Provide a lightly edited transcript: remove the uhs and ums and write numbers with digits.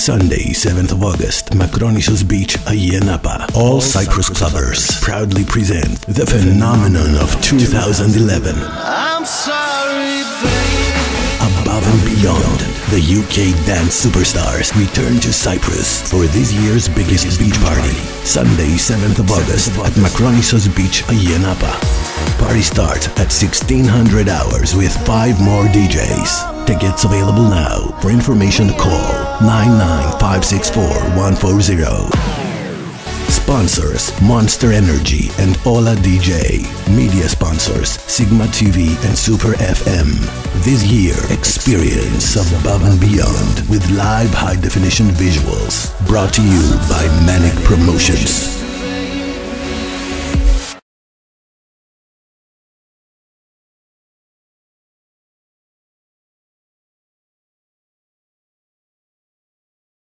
Sunday, 7th of August, Macronisos Beach, Ayanapa. All Cyprus clubbers proudly present the phenomenon of 2011. I'm sorry, baby. Above and beyond, the UK dance superstars return to Cyprus for this year's biggest beach party. Sunday, 7th of August at Macronisos Beach, Ayanapa. Party starts at 1600 hours with 5 more DJs. Tickets available now. For information, call 99564-140. Sponsors: Monster Energy and Ola DJ. Media sponsors: Sigma TV and Super FM. This year, experience Above and Beyond with live high-definition visuals. Brought to you by Manic Promotions.